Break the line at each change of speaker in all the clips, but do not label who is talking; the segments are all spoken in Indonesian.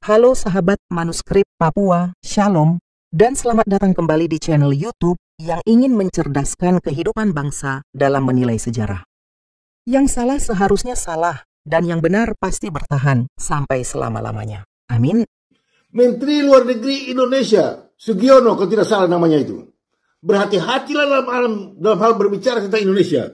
Halo sahabat manuskrip Papua, Shalom, dan selamat datang kembali di channel YouTube yang ingin mencerdaskan kehidupan bangsa dalam menilai sejarah. Yang salah seharusnya salah, dan yang benar pasti bertahan sampai selama-lamanya. Amin.
Menteri Luar Negeri Indonesia, Sugiono, kalau tidak salah namanya itu. Berhati-hatilah dalam hal berbicara tentang Indonesia.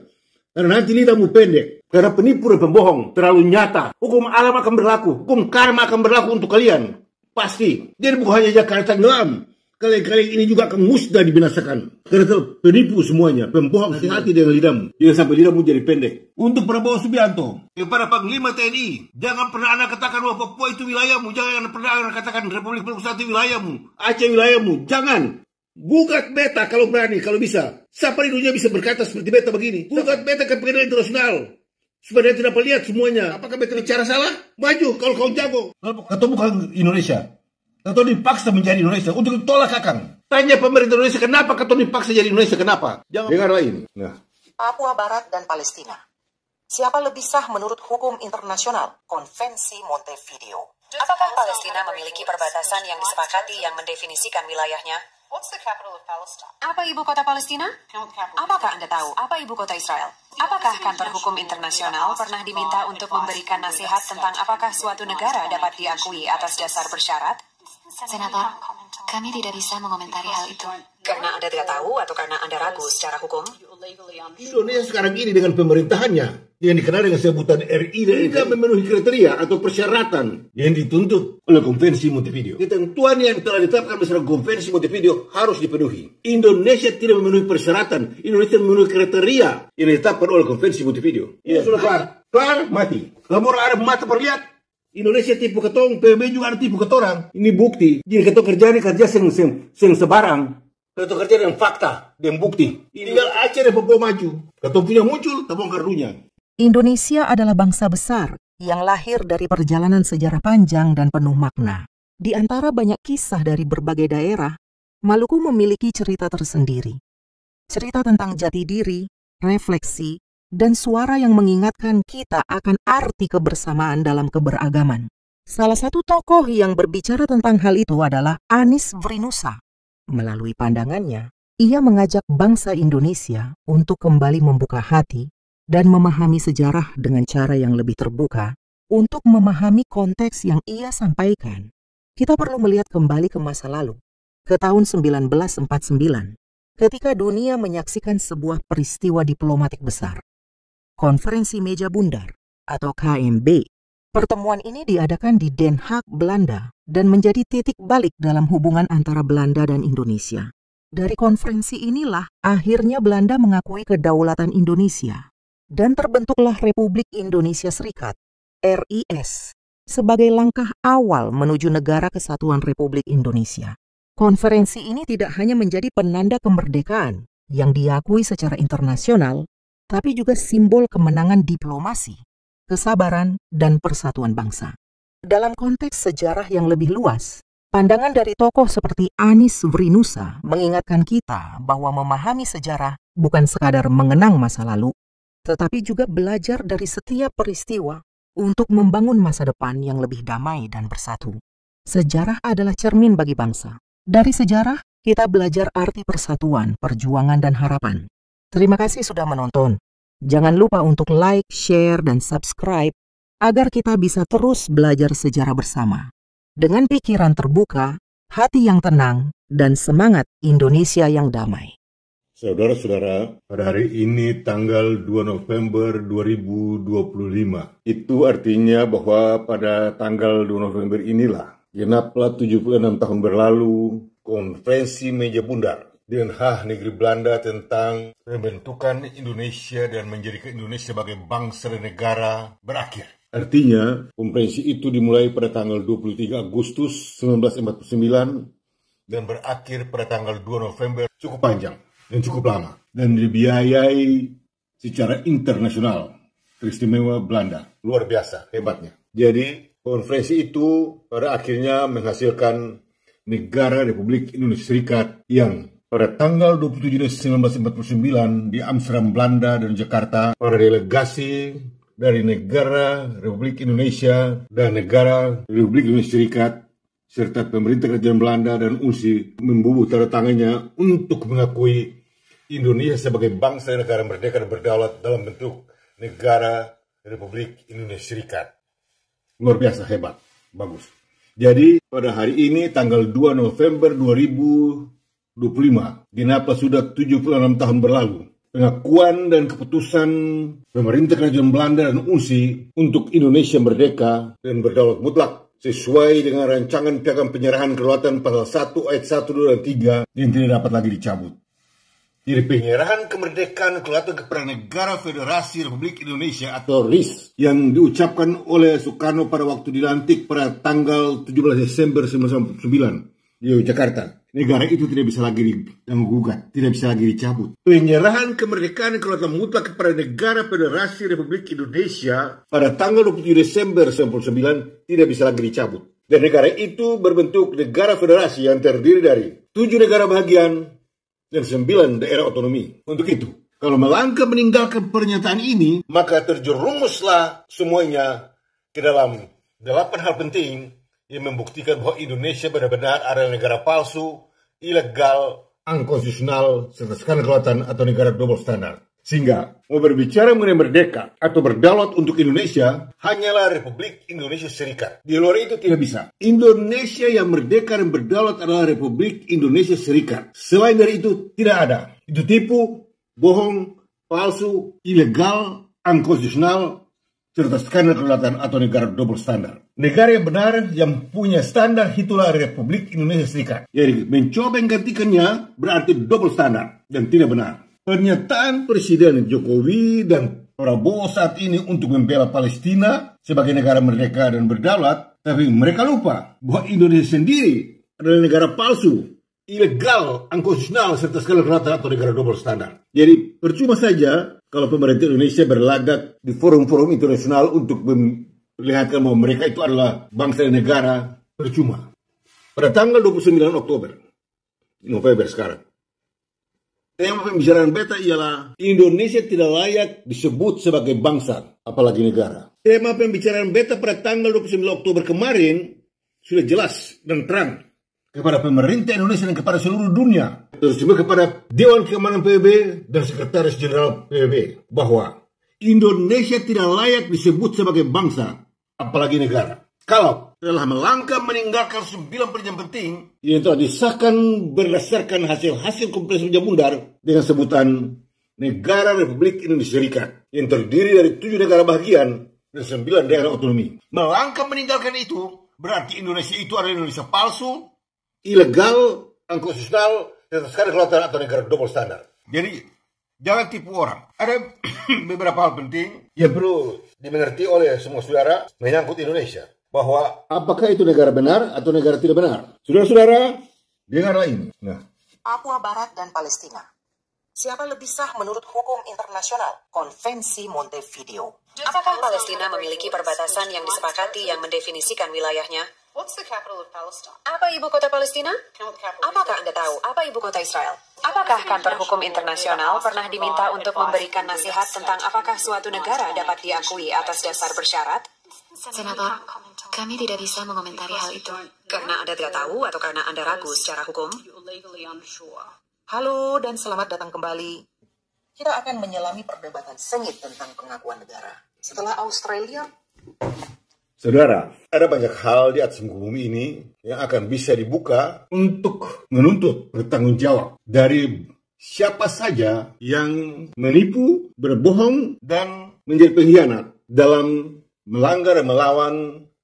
Karena nanti lidahmu pendek. Karena penipu dan pembohong terlalu nyata. Hukum alam akan berlaku. Hukum karma akan berlaku untuk kalian. Pasti. Jadi bukan hanya Jakarta tenggelam. Kalian ini juga akan musnah dibinasakan. Karena penipu semuanya. Pembohong, hati-hati dengan lidahmu. Jangan sampai lidahmu jadi pendek. Untuk Prabowo Subianto, kepada Panglima TNI, jangan pernah Anda katakan bahwa Papua itu wilayahmu. Jangan pernah Anda katakan Republik Indonesia itu wilayahmu. Aceh wilayahmu. Jangan. Gugat beta kalau berani, kalau bisa. Siapa di dunia bisa berkata seperti beta begini? Gugat beta ke pengadilan internasional. Supaya dia tidak lihat semuanya. Apakah beta bicara salah? Maju kalau kau jago. Kau bukan Indonesia. Kau dipaksa menjadi Indonesia. Untuk tolak Kakang. Tanya pemerintah Indonesia, kenapa kau dipaksa jadi Indonesia? Kenapa? Dengarlah ini. Nah.
Papua Barat dan Palestina. Siapa lebih sah menurut hukum internasional? Konvensi Montevideo.
Apakah Palestina memiliki perbatasan yang disepakati yang mendefinisikan wilayahnya? Apa ibu kota Palestina? Apakah Anda tahu apa ibu kota Israel? Apakah kantor hukum internasional pernah diminta untuk memberikan nasihat tentang apakah suatu negara dapat diakui atas dasar bersyarat?
Senator, kami tidak bisa mengomentari hal itu.
Karena Anda tidak tahu atau karena Anda ragu secara hukum?
Indonesia sekarang ini dengan pemerintahannya yang dikenal dengan sebutan RI tidak memenuhi kriteria atau persyaratan yang dituntut oleh Konvensi Montevideo. Ketentuan yang telah ditetapkan bersama Konvensi Montevideo harus dipenuhi. Indonesia tidak memenuhi persyaratan. Indonesia memenuhi kriteria yang ditetapkan oleh Konvensi Montevideo. Ya, sudah kelar. Kelar, mati. Kalau ada mata perlihat, Indonesia tipu ketong, PBB juga ada tipu ketorang. Ini bukti. Jadi ketong kerja sing sebarang. Ketong kerja dengan fakta, dengan bukti. Tinggal Aceh dan Papua maju. Ketong punya muncul, kita bongkar dunia.
Indonesia adalah bangsa besar yang lahir dari perjalanan sejarah panjang dan penuh makna. Di antara banyak kisah dari berbagai daerah, Maluku memiliki cerita tersendiri. Cerita tentang jati diri, refleksi, dan suara yang mengingatkan kita akan arti kebersamaan dalam keberagaman. Salah satu tokoh yang berbicara tentang hal itu adalah Anies Vrinusa. Melalui pandangannya, ia mengajak bangsa Indonesia untuk kembali membuka hati dan memahami sejarah dengan cara yang lebih terbuka untuk memahami konteks yang ia sampaikan. Kita perlu melihat kembali ke masa lalu, ke tahun 1949, ketika dunia menyaksikan sebuah peristiwa diplomatik besar. Konferensi Meja Bundar atau KMB. Pertemuan ini diadakan di Den Haag, Belanda, dan menjadi titik balik dalam hubungan antara Belanda dan Indonesia. Dari konferensi inilah akhirnya Belanda mengakui kedaulatan Indonesia dan terbentuklah Republik Indonesia Serikat, RIS, sebagai langkah awal menuju Negara Kesatuan Republik Indonesia. Konferensi ini tidak hanya menjadi penanda kemerdekaan yang diakui secara internasional, tapi juga simbol kemenangan diplomasi, kesabaran, dan persatuan bangsa. Dalam konteks sejarah yang lebih luas, pandangan dari tokoh seperti Anies Vrinusa mengingatkan kita bahwa memahami sejarah bukan sekadar mengenang masa lalu, tetapi juga belajar dari setiap peristiwa untuk membangun masa depan yang lebih damai dan bersatu. Sejarah adalah cermin bagi bangsa. Dari sejarah, kita belajar arti persatuan, perjuangan, dan harapan. Terima kasih sudah menonton. Jangan lupa untuk like, share, dan subscribe agar kita bisa terus belajar sejarah bersama. Dengan pikiran terbuka, hati yang tenang, dan semangat Indonesia yang damai.
Saudara-saudara, pada hari ini tanggal 2 November 2025. Itu artinya bahwa pada tanggal 2 November inilah genaplah 76 tahun berlalu Konferensi Meja Bundar Den Haag negeri Belanda tentang pembentukan Indonesia dan menjadikan Indonesia sebagai bangsa dan negara berakhir. Artinya, konferensi itu dimulai pada tanggal 23 Agustus 1949 dan berakhir pada tanggal 2 November. Cukup panjang dan cukup lama. Dan dibiayai secara internasional. Teristimewa Belanda. Luar biasa, hebatnya. Jadi, konferensi itu pada akhirnya menghasilkan negara Republik Indonesia Serikat yang pada tanggal 27 Juni 1949 di Amsterdam, Belanda dan Jakarta, para delegasi dari negara Republik Indonesia dan negara Republik Indonesia Serikat serta pemerintah kerajaan Belanda dan UNSI membubuh tanda tangannya untuk mengakui Indonesia sebagai bangsa dan negara merdeka dan berdaulat dalam bentuk negara Republik Indonesia Serikat. Luar biasa, hebat, bagus. Jadi pada hari ini tanggal 2 November 2025, genap sudah 76 tahun berlalu. Pengakuan dan keputusan pemerintah kerajaan Belanda dan UNSI untuk Indonesia merdeka dan berdaulat mutlak sesuai dengan rancangan piagam penyerahan kedaulatan pasal 1 ayat 1, 2, dan 3 yang tidak dapat lagi dicabut. Jadi penyerahan kemerdekaan kedaulatan kepada Negara Federasi Republik Indonesia atau RIS yang diucapkan oleh Soekarno pada waktu dilantik pada tanggal 17 Desember 1999 di Jakarta. Negara itu tidak bisa lagi digugat, tidak bisa lagi dicabut. Penyerahan kemerdekaan kedaulatan mutlak kepada Negara Federasi Republik Indonesia pada tanggal 27 Desember 1999 tidak bisa lagi dicabut. Dan negara itu berbentuk negara federasi yang terdiri dari 7 negara bahagian dan 9 daerah otonomi. Untuk itu, kalau melangkah meninggalkan pernyataan ini, maka terjerumuslah semuanya ke dalam 8 hal penting yang membuktikan bahwa Indonesia benar-benar adalah negara palsu, ilegal, unkonstitusional, serta skandal kedaulatan atau negara double standard. Sehingga, mau berbicara mengenai merdeka atau berdaulat untuk Indonesia, hanyalah Republik Indonesia Serikat. Di luar itu tidak bisa. Indonesia yang merdeka dan berdaulat adalah Republik Indonesia Serikat. Selain dari itu, tidak ada. Itu tipu, bohong, palsu, ilegal, unkonstitusional, serta skandal kedaulatan atau negara double standard. Negara yang benar yang punya standar itulah Republik Indonesia Serikat. Jadi mencoba menggantikannya berarti double standard dan tidak benar. Pernyataan Presiden Jokowi dan Prabowo saat ini untuk membela Palestina sebagai negara merdeka dan berdaulat, tapi mereka lupa bahwa Indonesia sendiri adalah negara palsu, ilegal, unkonstitusional, serta skandal kedaulatan atau negara double standard. Jadi percuma saja kalau pemerintah Indonesia berlagak di forum-forum internasional untuk memperlihatkan bahwa mereka itu adalah bangsa dan negara, percuma. Pada tanggal 29 November sekarang, tema pembicaraan beta ialah Indonesia tidak layak disebut sebagai bangsa, apalagi negara. Tema pembicaraan beta pada tanggal 29 Oktober kemarin sudah jelas dan terang kepada pemerintah Indonesia dan kepada seluruh dunia, terus juga kepada Dewan Keamanan PBB dan Sekretaris Jenderal PBB, bahwa Indonesia tidak layak disebut sebagai bangsa, apalagi negara. Kalau telah melangkah meninggalkan 9 perjanjian penting yang telah disahkan berdasarkan hasil-hasil kompresi perjanjian bundar dengan sebutan Negara Republik Indonesia Serikat yang terdiri dari 7 negara bahagian dan 9 daerah otonomi. Melangkah meninggalkan itu berarti Indonesia itu adalah Indonesia palsu, ilegal, unkonstitusional, dan skandal kedaulatan atau negara double standard. Jadi jangan tipu orang. Ada beberapa hal penting yang perlu dimengerti oleh semua saudara menyangkut Indonesia. Bahwa apakah itu negara benar atau negara tidak benar. Saudara-saudara, dengarlah ini.
Papua Barat dan Palestina. Siapa lebih sah menurut hukum internasional? Konvensi Montevideo.
Apakah Palestina memiliki perbatasan yang disepakati yang mendefinisikan wilayahnya? Apa ibu kota Palestina? Apakah Anda tahu apa ibu kota Israel? Apakah kantor hukum internasional pernah diminta untuk memberikan nasihat tentang apakah suatu negara dapat diakui atas dasar bersyarat?
Senator, kami tidak bisa mengomentari hal itu.
Karena Anda tidak tahu atau karena Anda ragu secara hukum?
Halo dan selamat datang kembali. Kita akan menyelami perdebatan sengit tentang pengakuan negara. Setelah Australia,
saudara, ada banyak hal di atas muka bumi ini yang akan bisa dibuka untuk menuntut bertanggung jawab dari siapa saja yang menipu, berbohong, dan menjadi pengkhianat dalam melanggar dan melawan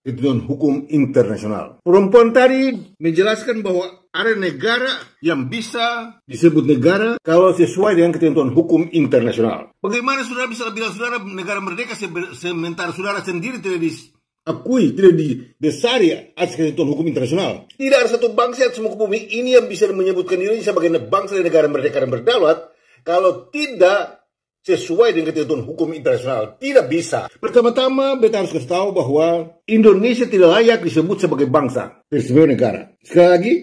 ketentuan hukum internasional. Perempuan tadi menjelaskan bahwa ada negara yang bisa disebut negara kalau sesuai dengan ketentuan hukum internasional. Bagaimana saudara bisa bilang saudara negara merdeka sementara saudara sendiri tidak diakui, tidak didasari atas ketentuan hukum internasional? Tidak ada satu bangsa di muka bumi ini yang bisa menyebutkan dirinya sebagai bangsa dan negara merdeka dan berdaulat kalau tidak sesuai dengan ketentuan hukum internasional. Tidak bisa. Pertama-tama, beta harus kasih tahu bahwa Indonesia tidak layak disebut sebagai bangsa dan sebagai negara. Sekali lagi,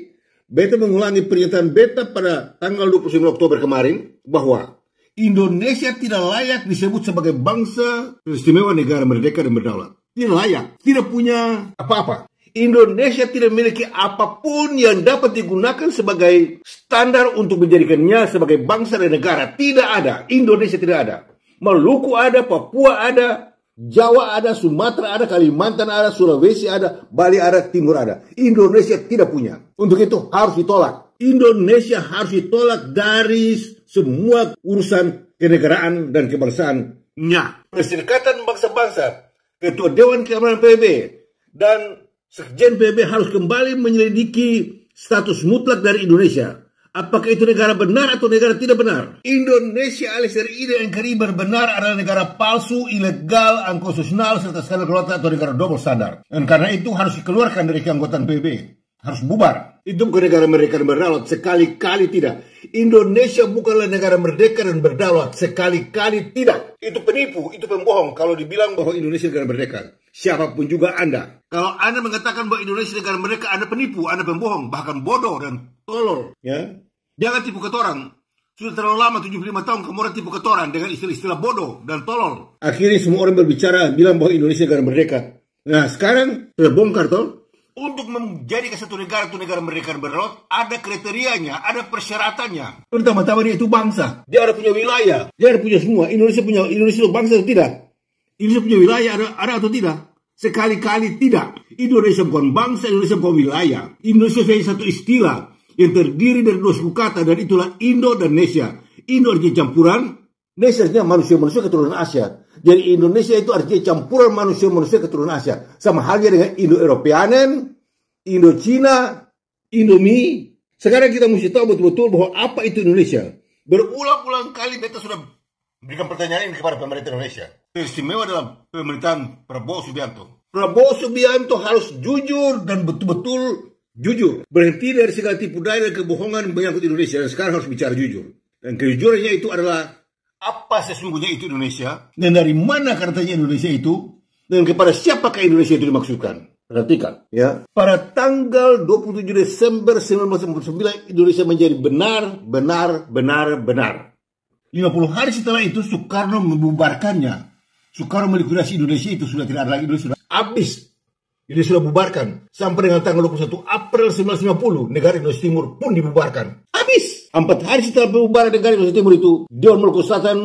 beta mengulangi pernyataan beta pada tanggal 29 Oktober kemarin bahwa Indonesia tidak layak disebut sebagai bangsa istimewa negara merdeka dan berdaulat. Tidak layak. Tidak punya apa-apa. Indonesia tidak memiliki apapun yang dapat digunakan sebagai standar untuk menjadikannya sebagai bangsa dan negara. Tidak ada. Indonesia tidak ada. Maluku ada, Papua ada, Jawa ada, Sumatera ada, Kalimantan ada, Sulawesi ada, Bali ada, Timur ada. Indonesia tidak punya. Untuk itu harus ditolak. Indonesia harus ditolak dari semua urusan kenegaraan dan kebangsaannya. Perserikatan Bangsa-Bangsa, Ketua Dewan Keamanan PBB, dan Sekjen PBB harus kembali menyelidiki status mutlak dari Indonesia. Apakah itu negara benar atau negara tidak benar? Indonesia alias RI dan NKRI benar adalah negara palsu, ilegal, unconstitutional, serta skandal kelautan atau negara double standar. Dan karena itu harus dikeluarkan dari keanggotaan PBB. Harus bubar. Itu bukan negara merdeka dan berdaulat. Sekali-kali tidak. Indonesia bukanlah negara merdeka dan berdaulat. Sekali-kali tidak. Itu penipu, itu pembohong kalau dibilang bahwa Indonesia negara merdeka. Siapapun juga Anda. Kalau Anda mengatakan bahwa Indonesia negara merdeka, Anda penipu, Anda pembohong, bahkan bodoh dan tolol. Ya? Jangan tipu ketorang. Sudah terlalu lama, 75 tahun, kamu orang tipu ketorang dengan istilah-istilah bodoh dan tolol. Akhirnya semua orang berbicara, bilang bahwa Indonesia negara merdeka. Nah, sekarang terbongkar, toh. Untuk menjadi satu negara itu negara merdeka dan berdaulat, ada kriterianya, ada persyaratannya. Pertama-tama dia itu bangsa. Dia ada punya wilayah. Dia ada punya semua. Indonesia itu bangsa atau tidak? Indonesia punya wilayah ada atau tidak? Sekali-kali tidak. Indonesia bukan bangsa, Indonesia bukan wilayah. Indonesia hanya satu istilah yang terdiri dari dua suku kata, dan itulah Indo dan Nesia. Indo artinya campuran, Nesia artinya manusia-manusia keturunan Asia. Jadi Indonesia itu artinya campuran manusia-manusia keturunan Asia. Sama halnya dengan Indo-Europeanen, Indo-Cina, Indomie. Sekarang kita mesti tahu betul-betul bahwa apa itu Indonesia. Berulang-ulang kali beta sudah berikan pertanyaan ini kepada pemerintah Indonesia. Teristimewa dalam pemerintahan Prabowo Subianto. Prabowo Subianto harus jujur dan betul-betul jujur. Berhenti dari segala tipu daya dan kebohongan menyangkut Indonesia. Dan sekarang harus bicara jujur. Dan kejujurannya itu adalah apa sesungguhnya itu Indonesia, dan dari mana katanya Indonesia itu, dan kepada siapakah Indonesia itu dimaksudkan. Perhatikan, ya. Pada tanggal 27 Desember 1949, Indonesia menjadi benar. 50 hari setelah itu, Soekarno membubarkannya. Soekarno melikuidasi Indonesia itu sudah tidak ada lagi, Indonesia sudah habis. Jadi sudah bubarkan. Sampai dengan tanggal 21 April 1950, negara Indonesia Timur pun dibubarkan. Habis. 4 hari setelah pembubaran negara Indonesia Timur itu, Dewan Maluku Selatan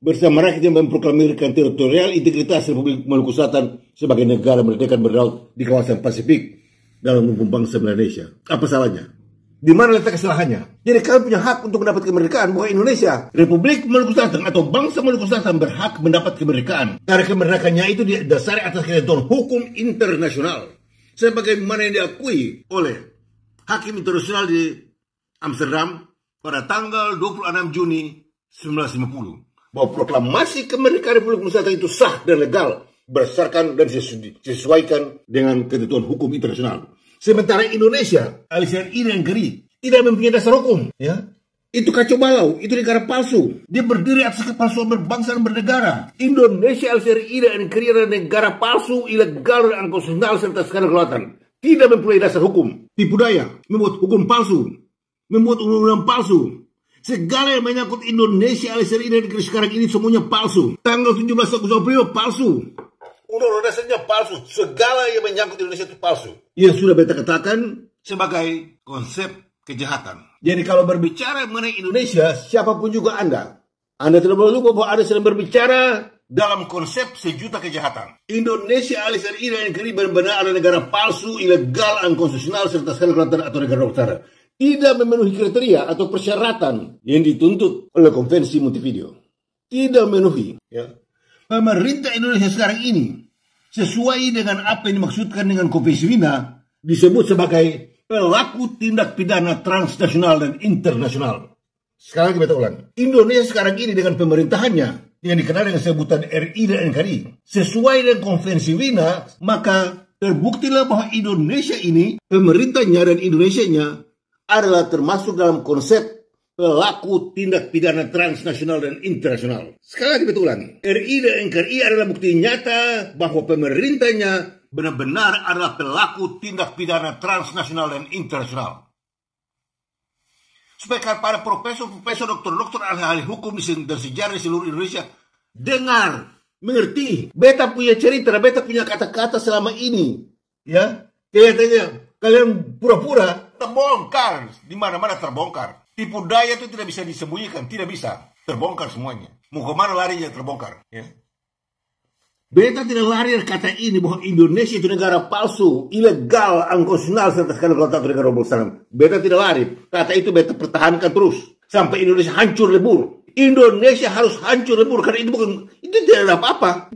bersama rakyat yang memproklamirkan teritorial integritas Republik Maluku Selatan sebagai negara merdeka dan berdaulat di kawasan Pasifik dalam hukum bangsa Indonesia. Apa salahnya? Di mana letak kesalahannya? Jadi kalian punya hak untuk mendapat kemerdekaan, bukan Indonesia. Republik Maluku Selatan atau bangsa Maluku Selatan berhak mendapat kemerdekaan. Karena kemerdekaannya itu didasari atas ketentuan hukum internasional, sebagaimana yang diakui oleh Hakim Internasional di Amsterdam pada tanggal 26 Juni 1950. Bahwa proklamasi kemerdekaan Republik Maluku Selatan itu sah dan legal, berdasarkan dan disesuaikan dengan ketentuan hukum internasional. Sementara Indonesia, alias RI dan NKRI, tidak mempunyai dasar hukum. Ya, itu kacau balau, itu negara palsu. Dia berdiri atas kepalsuan berbangsa dan bernegara. Indonesia, alias RI dan NKRI adalah negara palsu, ilegal dan unconstitutional serta skandal kelautan. Tidak mempunyai dasar hukum. Tipu daya, membuat hukum palsu, membuat undang-undang palsu. Segala yang menyangkut Indonesia, alias RI dan NKRI sekarang ini semuanya palsu. Tanggal 17 Agustus palsu. Undang-undang dasarnya palsu. Segala yang menyangkut Indonesia itu palsu. Yang sudah beta katakan sebagai konsep kejahatan. Jadi kalau berbicara mengenai Indonesia, siapapun juga Anda tidak perlu lupa bahwa Anda sedang berbicara dalam konsep sejuta kejahatan. Indonesia alias RI dan NKRI benar-benar adalah negara palsu, ilegal, unconstitutional, serta skandal kelautan atau negara utara. Tidak memenuhi kriteria atau persyaratan yang dituntut oleh Konvensi Montevideo. Tidak memenuhi. Ya. Pemerintah Indonesia sekarang ini, sesuai dengan apa yang dimaksudkan dengan Konvensi Wina, disebut sebagai pelaku tindak pidana transnasional dan internasional. Sekarang kita ulang. Indonesia sekarang ini dengan pemerintahannya, yang dikenal dengan sebutan RI dan NKRI, sesuai dengan Konvensi Wina, maka terbuktilah bahwa Indonesia ini, pemerintahnya dan Indonesianya, adalah termasuk dalam konsep pelaku tindak pidana transnasional dan internasional. Sekali lagi kita ulangi. RI dan NKRI adalah bukti nyata bahwa pemerintahnya benar-benar adalah pelaku tindak pidana transnasional dan internasional. Supaya para profesor, dokter ahli hukum dan sejarah di seluruh Indonesia dengar, mengerti. Beta punya cerita, beta punya kata-kata selama ini. Ya, Kelihatannya kalian pura-pura, terbongkar. Di mana-mana terbongkar. Tipu daya itu tidak bisa disembunyikan, tidak bisa. Terbongkar semuanya. Mau kemana larinya terbongkar. Ya. Beta tidak lari dari kata ini bahwa Indonesia itu negara palsu, ilegal, unconstitusional serta sekali kalau tak negara bersama. Beta tidak lari. Kata itu beta pertahankan terus sampai Indonesia hancur lebur. Indonesia harus hancur lebur karena itu tidak ada apa-apa.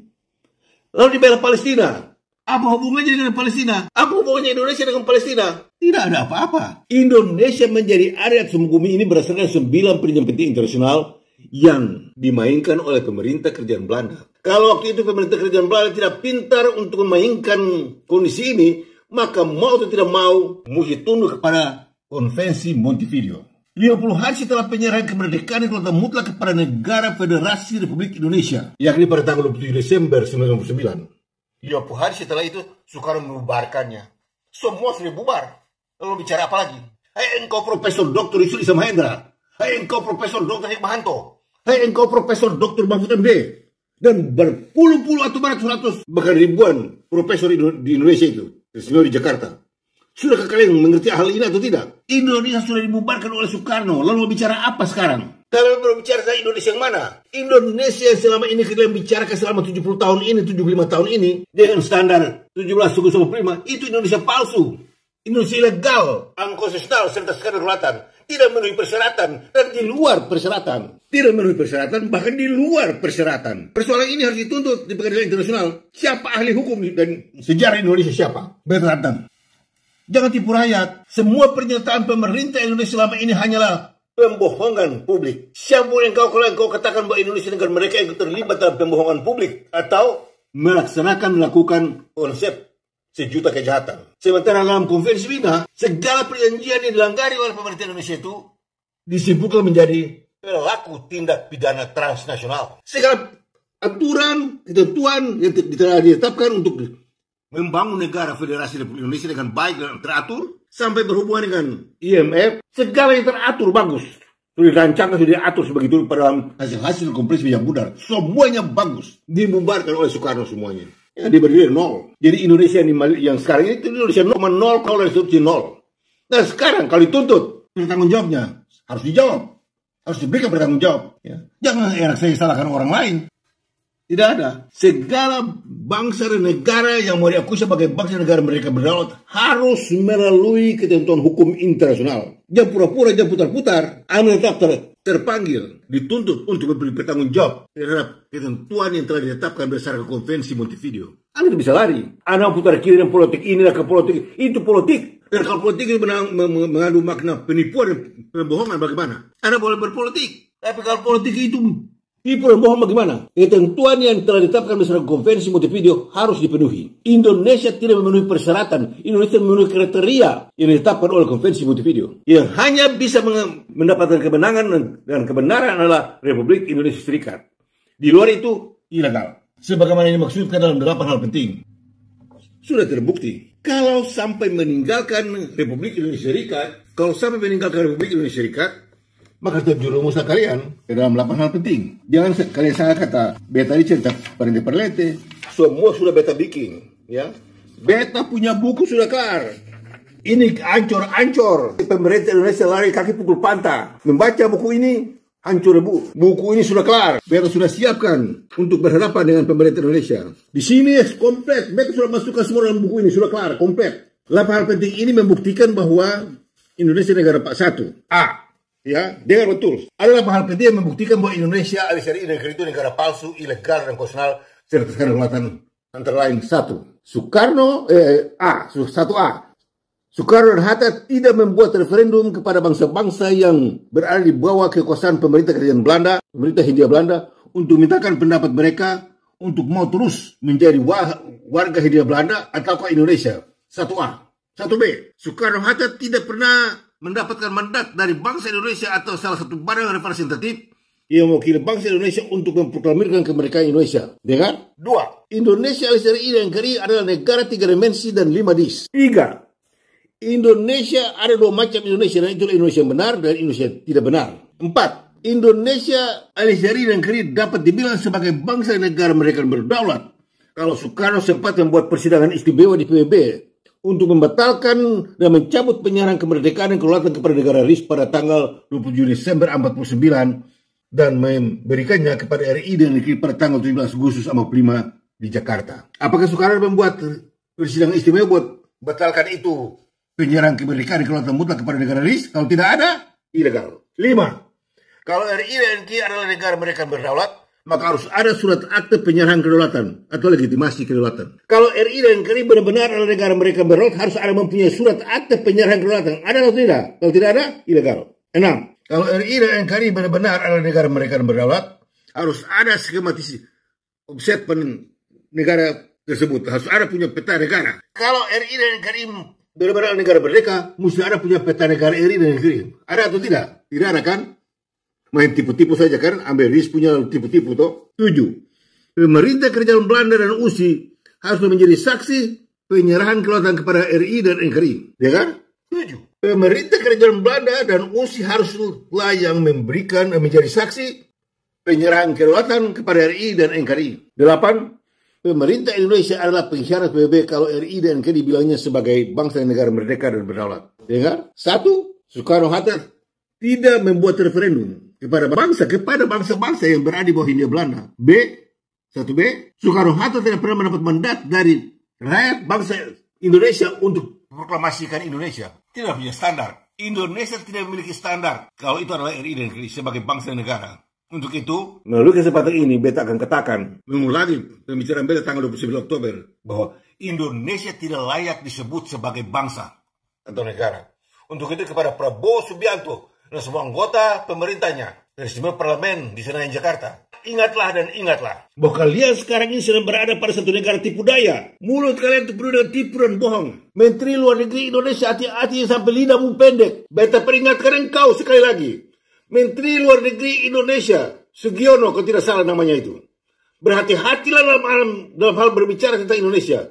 Lalu dibela Palestina. Apa hubungannya dengan Palestina? Apa hubungannya Indonesia dengan Palestina? Tidak ada apa-apa. Indonesia menjadi area bumi ini berdasarkan 9 perjanjian penting internasional yang dimainkan oleh pemerintah kerajaan Belanda. Kalau waktu itu pemerintah kerajaan Belanda tidak pintar untuk memainkan kondisi ini, maka mau atau tidak mau, mesti tunduk kepada Konvensi Montevideo. 50 hari setelah penyerahan kemerdekaan yang telah mutlak kepada negara Federasi Republik Indonesia, yakni pada tanggal 27 Desember 1999. 50 hari setelah itu, Soekarno membubarkannya. Semua sudah bubar. Lalu bicara apa lagi? Hai engkau Profesor Dr. Yusuf Isa Mahendra. Hai engkau Profesor Dr. Hikmahanto. Hai engkau Profesor Dr. Mahfud MD. Dan berpuluh-puluh atau beratus-ratus, bahkan ribuan profesor di Indonesia itu. Semua di Jakarta. Sudahkah kalian mengerti hal ini atau tidak? Indonesia sudah dibubarkan oleh Soekarno. Lalu bicara apa sekarang? Kalian berbicara tentang Indonesia yang mana? Indonesia yang selama ini kalian bicarakan selama 70 tahun ini, 75 tahun ini, dengan standar 17,5, itu Indonesia palsu. Indonesia ilegal, unconstitutional, serta kedaulatan. Tidak memenuhi persyaratan dan di luar persyaratan. Tidak memenuhi persyaratan, bahkan di luar persyaratan. Persoalan ini harus dituntut di pengadilan internasional. Siapa ahli hukum dan sejarah Indonesia siapa? Bertantang. Jangan tipu rakyat. Semua pernyataan pemerintah Indonesia selama ini hanyalah pembohongan publik. Siapa yang kalau engkau katakan bahwa Indonesia negara mereka yang terlibat dalam pembohongan publik atau melakukan konsep sejuta kejahatan. Sementara dalam konvensi Wina, segala perjanjian yang dilanggar oleh pemerintah Indonesia itu disimpulkan menjadi pelaku tindak pidana transnasional. Segala aturan, ketentuan yang telah ditetapkan untuk membangun negara Federasi Republik Indonesia dengan baik dan teratur, sampai berhubungan dengan IMF, segala yang teratur bagus. Sudah dirancangkan, sudah diatur sebagai itu pada hasil komprehensif yang benar. Semuanya bagus. Dibubarkan oleh Soekarno semuanya. Yang diberi nol. Jadi Indonesia yang sekarang ini itu Indonesia nol kalau disrupsi nol. Nah sekarang kalau dituntut bertanggung jawabnya harus dijawab, harus diberikan bertanggung jawab. Ya. Jangan enak saya salahkan orang lain. Tidak ada. Segala bangsa dan negara yang mau diakui sebagai bangsa dan negara mereka berdaulat harus melalui ketentuan hukum internasional. Jangan pura-pura, jangan putar-putar. Anda tetap terpanggil, dituntut untuk memberi bertanggung jawab terhadap ketentuan yang telah ditetapkan berdasarkan Konvensi Montevideo. Anda tidak bisa lari. Anda putar kiri dan politik ini ke politik itu politik. Dan kalau politik itu mengandung makna penipuan dan pembohongan bagaimana? Anda boleh berpolitik, tapi kalau politik itu tipu dan bohong bagaimana? Ketentuan yang telah ditetapkan berdasarkan Konvensi Montevideo harus dipenuhi. Indonesia tidak memenuhi persyaratan. Indonesia memenuhi kriteria yang ditetapkan oleh Konvensi Montevideo. Yang hanya bisa mendapatkan kemenangan dan kebenaran adalah Republik Indonesia Serikat. Di luar itu ilegal. Sebagaimana yang dimaksudkan dalam 8 hal penting. Sudah terbukti. Kalau sampai meninggalkan Republik Indonesia Serikat, maka terjerumuslah kalian ke dalam 8 hal penting. Jangan kalian salah kata. Beta ini cerita perlete. Semua sudah beta bikin. Ya. Beta punya buku sudah kelar. Ini ancor. Pemerintah Indonesia lari kaki pukul pantat. Membaca buku ini, hancur buku ini sudah kelar. Beta sudah siapkan untuk berhadapan dengan pemerintah Indonesia. Di sini komplit. Beta sudah masukkan semua dalam buku ini. Sudah kelar, komplit. 8 hal penting ini membuktikan bahwa Indonesia negara satu. A. Ya, dengar betul. Ada 8 hal penting yang membuktikan bahwa Indonesia alias negara itu negara palsu, ilegal dan konstitusional serta kedaulatan antara lain. 1. Soekarno Soekarno dan Hatta tidak membuat referendum kepada bangsa-bangsa yang berada di bawah kekuasaan pemerintah kerajaan Belanda, pemerintah Hindia Belanda, untuk mintakan pendapat mereka untuk mau terus menjadi warga Hindia Belanda ataukah Indonesia. 1A. 1B. Soekarno Hatta tidak pernah mendapatkan mandat dari bangsa Indonesia atau salah satu badan representatif yang mewakili bangsa Indonesia untuk memproklamirkan kemerdekaan Indonesia. Dengar? 2. Indonesia alias yang kiri adalah negara 3 dimensi dan 5 dis. 3. Indonesia ada 2 macam Indonesia, dan itulah Indonesia yang benar dan Indonesia tidak benar. 4. Indonesia alias yang kiri dapat dibilang sebagai bangsa dan negara mereka berdaulat kalau Soekarno sempat membuat persidangan istimewa di PBB untuk membatalkan dan mencabut penyerahan kemerdekaan dan kedaulatan kepada negara RIS pada tanggal 27 Desember 49 dan memberikannya kepada RI dan negeri pada tanggal 17 Agustus 45 di Jakarta. Apakah Soekarno membuat persidangan istimewa buat batalkan itu penyerahan kemerdekaan dan kedaulatan mutlak kepada negara RIS? Kalau tidak ada, ilegal. 5. Kalau RI dan NKRI adalah negara mereka berdaulat, maka harus ada surat akte penyerahan kedaulatan atau legitimasi kedaulatan. Kalau RI dan NKRI benar-benar adalah negara mereka berdaulat, harus ada mempunyai surat akte penyerahan kedaulatan. Ada atau tidak? Kalau tidak ada, ilegal. 6. Kalau RI dan NKRI benar-benar adalah negara mereka berdaulat, harus ada skematis offset negara tersebut. Harus ada punya peta negara. Kalau RI dan NKRI benar-benar negara merdeka, mesti ada punya peta negara RI dan NKRI. Ada atau tidak? Tidak ada kan? Main tipu-tipu saja kan? Ambil RIS punya tipu-tipu toh. 7. Pemerintah Kerajaan Belanda dan USI harus menjadi saksi penyerahan kedaulatan kepada RI dan NKRI. Ya kan? 7. Pemerintah Kerajaan Belanda dan USI haruslah yang memberikan menjadi saksi penyerahan kedaulatan kepada RI dan NKRI. 8. Pemerintah Indonesia adalah pengkhianat PBB kalau RI dan NKRI bilangnya sebagai bangsa negara merdeka dan berdaulat. Dengar? 1. Soekarno-Hatta tidak membuat referendum kepada bangsa-bangsa yang berada di bawah Hindia Belanda. 1B. Soekarno-Hatta tidak pernah mendapat mandat dari rakyat bangsa Indonesia untuk proklamasikan Indonesia. Tidak punya standar. Indonesia tidak memiliki standar kalau itu adalah RI dan NKRI sebagai bangsa dan negara. Untuk itu, melalui kesempatan ini, beta akan katakan, mengulangi pembicaraan beta tanggal 29 Oktober, bahwa Indonesia tidak layak disebut sebagai bangsa atau negara. Untuk itu kepada Prabowo Subianto dan semua anggota pemerintahnya dan semua parlemen di Senayan Jakarta, ingatlah dan ingatlah bahwa kalian sekarang ini sedang berada pada satu negara tipu daya. Mulut kalian itu penuh dengan tipu dan bohong. Menteri Luar Negeri Indonesia, hati-hati sampai lidahmu pendek. Beta peringatkan engkau sekali lagi. Menteri Luar Negeri Indonesia, Sugiono, kalau tidak salah namanya itu. Berhati-hatilah dalam hal berbicara tentang Indonesia.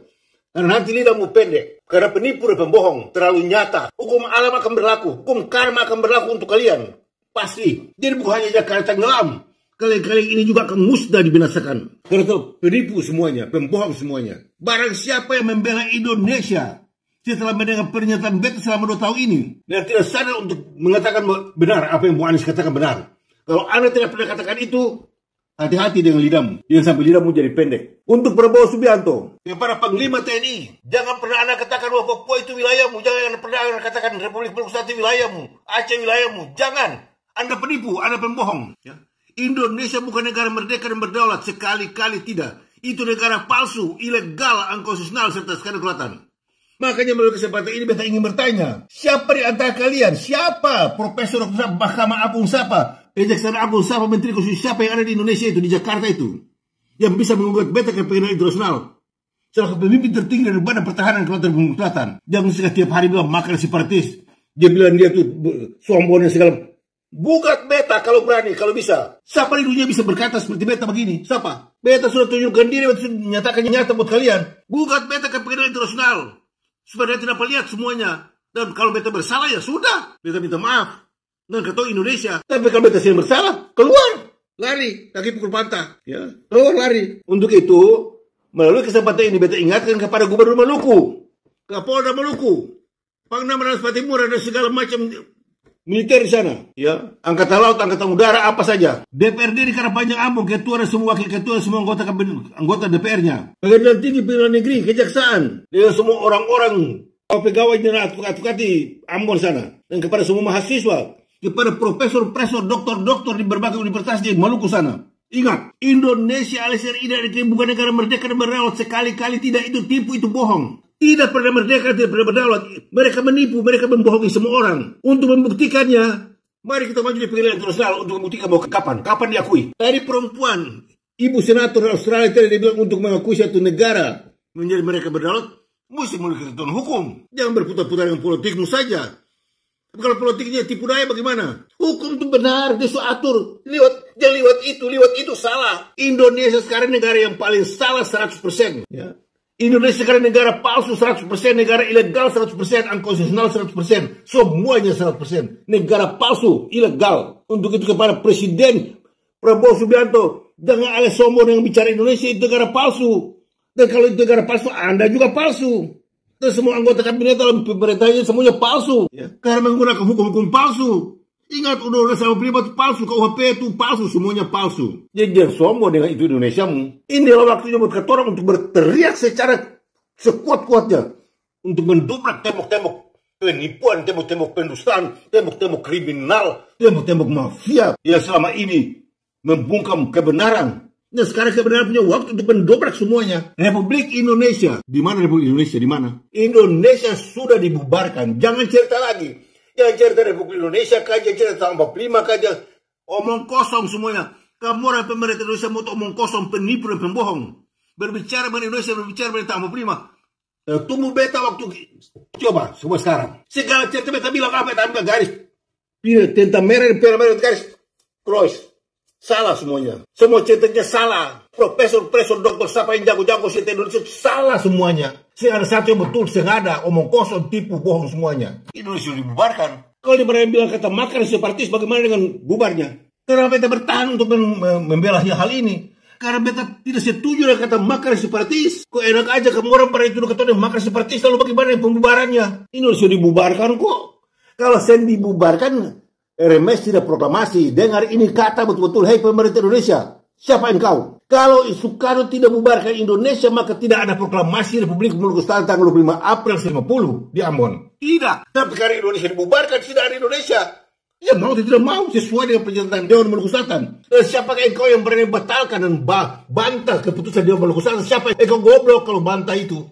Karena nanti lidahmu pendek. Karena penipu dan pembohong terlalu nyata. Hukum alam akan berlaku. Hukum karma akan berlaku untuk kalian. Pasti. Jadi bukan hanya Jakarta tenggelam. Kalian ini juga akan musnah dibinasakan. Karena itu penipu semuanya. Pembohong semuanya. Barang siapa yang membela Indonesia setelah mendengar pernyataan beta selama 2 tahun ini. Dan tidak sadar untuk mengatakan benar apa yang Bu Anies katakan benar. Kalau Anda tidak pernah katakan itu, hati-hati dengan lidahmu. Jangan sampai lidahmu jadi pendek. Untuk Prabowo Subianto, kepada Panglima TNI, jangan pernah Anda katakan bahwa Papua itu wilayahmu. Jangan pernah Anda katakan Republik Maluku itu wilayahmu. Aceh wilayahmu. Jangan. Anda penipu, Anda pembohong. Ya. Indonesia bukan negara merdeka dan berdaulat. Sekali-kali tidak. Itu negara palsu, ilegal, unkonstitusional, serta sekali kelihatan. Makanya melalui kesempatan ini beta ingin bertanya, siapa di antara kalian? Siapa? Profesor Mahkamah Agung siapa? Kejaksaan Agung siapa? Menteri Konstitusi siapa yang ada di Indonesia itu, di Jakarta itu? Yang bisa menggugat beta ke pengadilan internasional. Salah pemimpin tertinggi dari Badan Pertahanan Kedaulatan Republik Selatan. Jangan setiap hari bilang makan separatis. Dia bilang dia tuh sombong dan segala. Gugat beta kalau berani, kalau bisa. Siapa di dunia bisa berkata seperti beta begini? Siapa? Beta sudah tunjukkan diri, beta sudah menyatakan nyata buat kalian. Gugat beta ke pengadilan internasional. Supaya dia tidak melihat semuanya. Dan kalau beta bersalah ya sudah. Beta minta maaf. Dan ketua Indonesia. Tapi kalau beta tidak bersalah, keluar. Lari. Kaki pukul pantat. Ya. Keluar lari. Untuk itu, melalui kesempatan ini beta ingatkan kepada Gubernur Maluku. Kapolda Maluku. Pangdam Ranspati Mura dan segala macam militer di sana. Ya. Angkatan Laut, Angkatan Udara, apa saja. DPRD di Karangpanjang Ambon. Ketua dan semua wakil ketua, semua anggota DPR-nya. Pengadilan Tinggi Pengadilan Negeri, Kejaksaan. Dengan semua orang-orang pegawai dan advokat di Ambon sana. Dan kepada semua mahasiswa. Kepada profesor, doktor di berbagai universitas di Maluku sana. Ingat, Indonesia alias RI dan NKRI bukan negara merdeka dan berdaulat. Sekali-kali tidak, itu tipu, itu bohong. Tidak pernah merdeka, tidak pernah berdaulat. Mereka menipu, mereka membohongi semua orang. Untuk membuktikannya, mari kita maju di pengadilan internasional untuk membuktikan bahwa kapan diakui. Dari perempuan, ibu senator Australia tadi dia bilang untuk mengakui satu negara menjadi mereka berdaulat, mesti memiliki ketentuan hukum. Jangan berputar-putar dengan politikmu saja. Tapi kalau politiknya tipu daya bagaimana? Hukum itu benar, dia sudah atur. Lewat itu salah. Indonesia sekarang negara yang paling salah 100%. Ya. Indonesia sekarang negara palsu 100%, negara ilegal 100%, unkonstitusional 100%. Semuanya 100%. Negara palsu, ilegal. Untuk itu kepada Presiden Prabowo Subianto, jangan ada sombong yang bicara Indonesia itu negara palsu. Dan kalau itu negara palsu, Anda juga palsu. Dan semua anggota kabinet dalam pemerintahnya semuanya palsu. Ya. Karena menggunakan hukum-hukum palsu. Ingat, Undang-Undang 45 itu palsu, KUHP itu palsu, semuanya palsu. Jadi jangan sombong dengan itu Indonesiamu. Inilah waktunya buat kata orang untuk berteriak secara sekuat-kuatnya. Untuk mendobrak tembok-tembok penipuan, tembok-tembok pendustaan, tembok-tembok kriminal, tembok-tembok mafia yang selama ini membungkam kebenaran. Nah sekarang kebenaran punya waktu untuk mendobrak semuanya. Republik Indonesia. Di mana Republik Indonesia? Di mana? Indonesia sudah dibubarkan. Jangan cerita lagi. Jangan cerita Republik Indonesia kaja, cerita 45 kaja. Omong kosong semuanya. Kamu orang pemerintah Indonesia mau omong kosong, penipu dan pembohong. Berbicara mengenai Indonesia, berbicara mengenai 45. Tunggu beta waktu. Coba semua sekarang. Segala cerita beta bilang apa? Tambah garis. Pilih tentang merah garis. Cross. Salah semuanya. Semua ceritanya salah. Profesor, dokter, siapa yang jago-jago cerita Indonesia salah semuanya. Ada satu yang betul, ada omong kosong, tipu, bohong semuanya. Indonesia dibubarkan. Kalau dia berani bilang kata makar separatis, bagaimana dengan bubarnya? Kenapa kita bertahan untuk membela hal ini? Karena beta tidak setuju dengan kata makar separatis. Kok enak aja kamu orang pada itu kata makar separatis, lalu bagaimana dengan pembubarannya? Indonesia dibubarkan kok. Kalau sen dibubarkan, RMS tidak proklamasi. Dengar ini kata betul-betul, hei pemerintah Indonesia, siapa engkau? Kalau Soekarno tidak bubarkan Indonesia, maka tidak ada proklamasi Republik Maluku Selatan tanggal 25 April 50 di Ambon. Tidak. Tapi karena Indonesia dibubarkan, tidak ada Indonesia. Ya mau tidak mau sesuai dengan pernyataan Dewan Maluku Selatan. Siapakah engkau yang berani batalkan dan bantah keputusan Dewan Maluku Selatan? Siapa engkau goblok kalau bantah itu?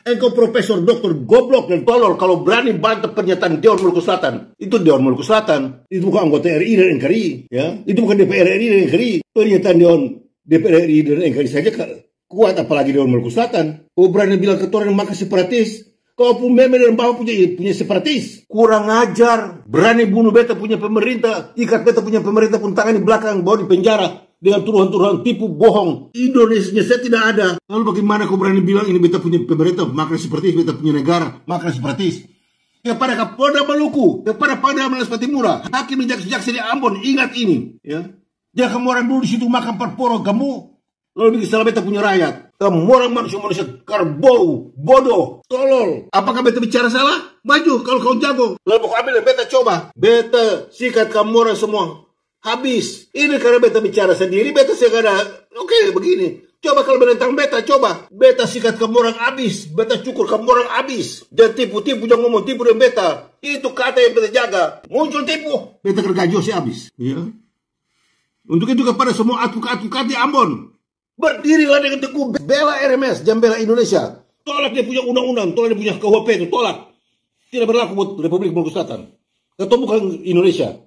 Engkau profesor, dokter, goblok dan tolol kalau berani bantah pernyataan Dewan Maluku Selatan. Itu Dewan Maluku Selatan. Itu bukan anggota RI dan NKRI. Ya? Itu bukan DPR RI dan NKRI. Pernyataan Dewan DPR RI dan NKRI saja kuat, apalagi Dewan Maluku Selatan. Kau berani bilang ketua yang makan separatis. Kau pun meme dan bawah punya separatis. Kurang ajar. Berani bunuh beta punya pemerintah. Ikat beta punya pemerintah pun tangan di belakang, bawa di penjara. Dengan tuduhan-tuduhan tipu bohong. Indonesia saya tidak ada. Lalu bagaimana kau berani bilang ini beta punya pemerintah, makna separatis, beta punya negara, makna separatis. Kepada Kapolda Maluku, kepada Pangdam Timura, hakim jaksa di Ambon, ingat ini. Ya. Jangan kamu orang dulu di situ makan perporo kamu. Lalu bikin salah beta punya rakyat. Kamu orang manusia karbau, bodoh, tolol. Apakah beta bicara salah? Maju kalau kau jago. Lalu kau ambil beta coba. Beta sikat kamu orang semua. Habis. Ini karena beta bicara sendiri, beta segera, oke, begini. Coba kalau menentang beta, coba. Beta sikat kamu orang habis. Beta cukur kamu orang habis. Jangan tipu-tipu, jangan ngomong tipu dengan beta. Itu kata yang beta jaga. Muncul tipu. Beta kergajo si habis. Ya. Untuk itu kepada semua advokat di Ambon. Berdirilah dengan teguh. Bela RMS, jangan bela Indonesia. Tolak dia punya undang-undang, tolak dia punya KUHP itu, tolak. Tidak berlaku buat Republik Maluku Selatan. Atau bukan Indonesia.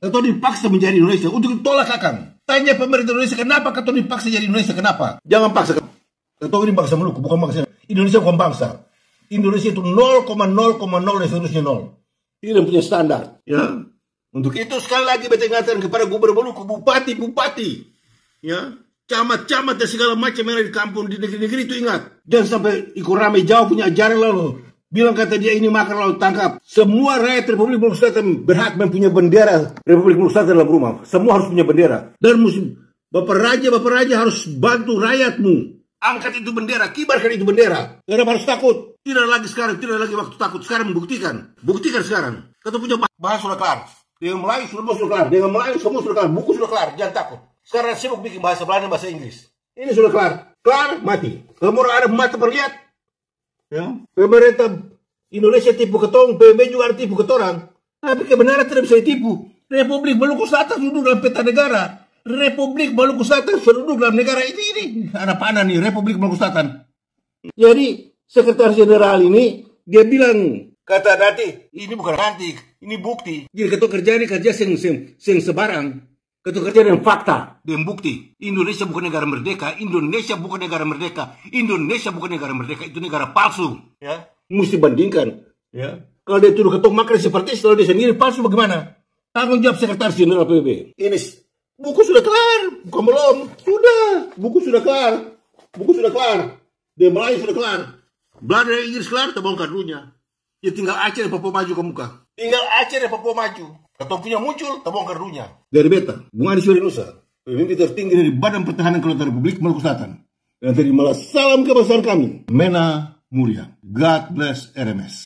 Atau dipaksa menjadi Indonesia. Untuk ditolak akan. Tanya pemerintah Indonesia, kenapa kau dipaksa jadi Indonesia? Kenapa? Jangan paksa. Atau ini bangsa Maluku, bukan bangsa. Indonesia bukan bangsa. Indonesia itu 0,0,0 dan seterusnya 0. Ini punya standar. Ya. Untuk itu sekali lagi beta ingatkan kepada Gubernur Maluku, bupati. Ya. Camat-camat dan segala macam yang ada di kampung, di negeri-negeri itu ingat. Jangan sampai ikut ramai jauh punya ajaran lalu. Bilang kata dia ini makar lalu tangkap. Semua rakyat Republik Maluku Selatan berhak mempunyai bendera Republik Maluku Selatan dalam rumah. Semua harus punya bendera. Dan Bapak Raja harus bantu rakyatmu. Angkat itu bendera, kibarkan itu bendera. Kenapa harus takut? Tidak lagi sekarang, tidak lagi waktu takut. Sekarang membuktikan. Buktikan sekarang. Kata punya bahasa sudah kelar. Dengan Melayu sudah kelar. Dengan Melayu semua sudah kelar. Buku sudah kelar. Jangan takut. Sekarang sibuk bikin bahasa Belanda, bahasa Inggris. Ini sudah kelar. Kelar, mati. Kalau ada mata perlihat. Ya. Pemerintah Indonesia tipu ketong, PBB juga ada tipu ketorang. Tapi kebenaran tidak bisa ditipu. Republik Maluku Selatan duduk dalam peta negara. Republik Maluku Selatan duduk dalam negara ini. Ada panah nih, Republik Maluku Selatan. Jadi, Sekretaris Jenderal ini, dia bilang, kata nanti, ini bukan nanti, ini bukti. Jadi ketua kerja ini kerja sing sebarang. Ketua kerja dengan fakta, dengan bukti. Indonesia bukan negara merdeka, Indonesia bukan negara merdeka, Indonesia bukan negara merdeka, itu negara palsu. Ya, mesti bandingkan. Ya, kalau dia tuduh ketua makar seperti kalau dia sendiri palsu bagaimana? Tanggung jawab Sekretaris Jenderal PBB. Ini buku sudah kelar, bukan belum? Sudah, buku sudah kelar, buku sudah kelar. Dia Melayu sudah kelar, Belanda dan Inggris kelar, terbongkar dulunya. Ya tinggal Aceh dan Papua maju ke muka. Tinggal Aceh dan Papua maju. Atau punya muncul, terbongkar dulunya. Dari beta, Bung Adi Nusa, pemimpin tertinggi dari Badan Pertahanan Kelautan Republik Maluku Selatan. Dan terima salam kebesaran kami. Mena mulia. God bless RMS.